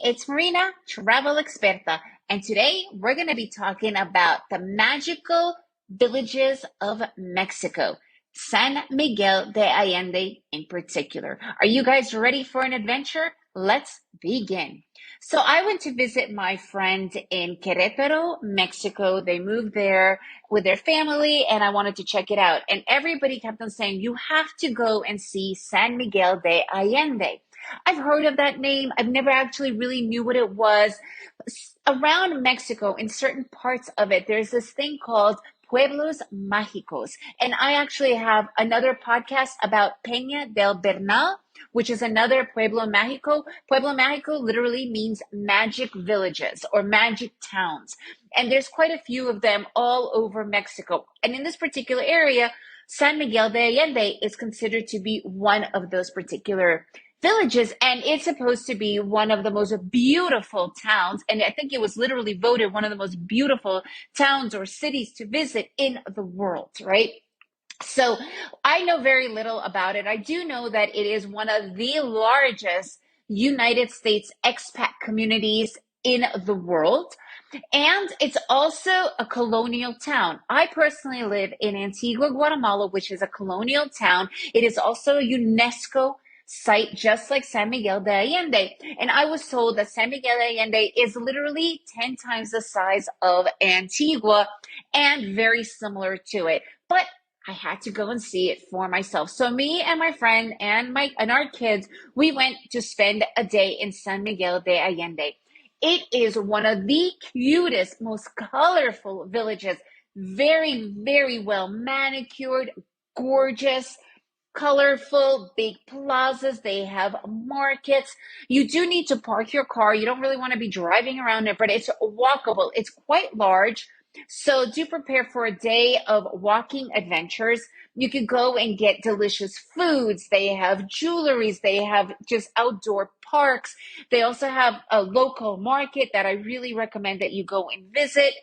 it's Marina, travel experta, and today we're going to be talking about the magical villages of Mexico, San Miguel de Allende in particular. Are you guys ready for an adventure? Let's begin. So I went to visit my friend in Querétaro, Mexico. They moved there with their family and I wanted to check it out. And everybody kept on saying, you have to go and see San Miguel de Allende. I've heard of that name. I've never actually really knew what it was. Around Mexico, in certain parts of it, there's this thing called Pueblos Mágicos. And I actually have another podcast about Peña del Bernal, which is another Pueblo Mágico. Pueblo Mágico literally means magic villages or magic towns. And there's quite a few of them all over Mexico. And in this particular area, San Miguel de Allende is considered to be one of those particular villages, and it's supposed to be one of the most beautiful towns, and I think it was literally voted one of the most beautiful towns or cities to visit in the world, right? So I know very little about it. I do know that it is one of the largest United States expat communities in the world. And it's also a colonial town. I personally live in Antigua, Guatemala, which is a colonial town. It is also a UNESCO site, just like San Miguel de Allende. And I was told that San Miguel de Allende is literally 10 times the size of Antigua and very similar to it. But I had to go and see it for myself. So me and my friend and our kids, we went to spend a day in San Miguel de Allende. It is one of the cutest, most colorful villages. Very, very well manicured, gorgeous, colorful, big plazas. They have markets. You do need to park your car. You don't really want to be driving around it, but it's walkable. It's quite large. So do prepare for a day of walking adventures. You could go and get delicious foods. They have jewelries. They have just outdoor parks. They also have a local market that I really recommend that you go and visit.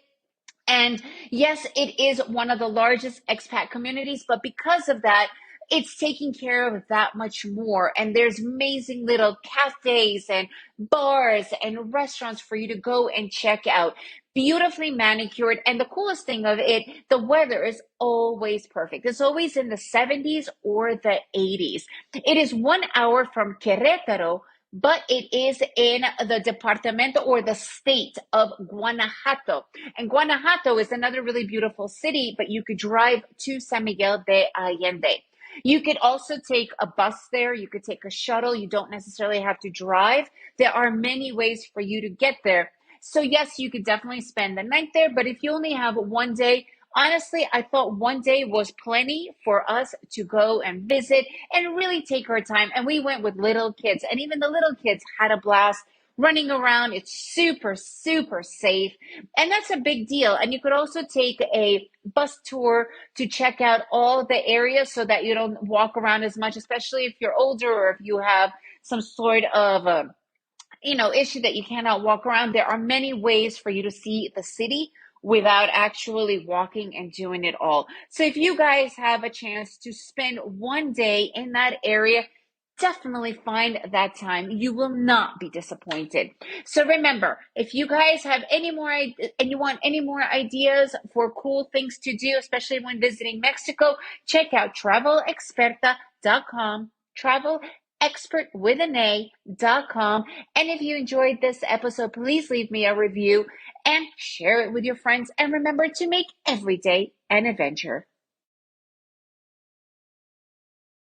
And yes, it is one of the largest expat communities, but because of that, it's taking care of that much more. And there's amazing little cafes and bars and restaurants for you to go and check out. Beautifully manicured. And the coolest thing of it, the weather is always perfect. It's always in the 70s or the 80s. It is 1 hour from Querétaro, but it is in the departamento or the state of Guanajuato. And Guanajuato is another really beautiful city, but you could drive to San Miguel de Allende. You could also take a bus there. You could take a shuttle. You don't necessarily have to drive. There are many ways for you to get there. So yes, you could definitely spend the night there, but if you only have one day, honestly, I thought one day was plenty for us to go and visit and really take our time. And we went with little kids, and even the little kids had a blast running around. It's super, super safe. And that's a big deal. And you could also take a bus tour to check out all the areas so that you don't walk around as much, especially if you're older or if you have some sort of issue that you cannot walk around. There are many ways for you to see the city without actually walking and doing it all. So if you guys have a chance to spend one day in that area, definitely find that time. You will not be disappointed. So remember, if you guys have any more and you want any more ideas for cool things to do, especially when visiting Mexico, check out travelexperta.com. travelexpertwithan.com. And if you enjoyed this episode, please leave me a review and share it with your friends. And remember to make every day an adventure.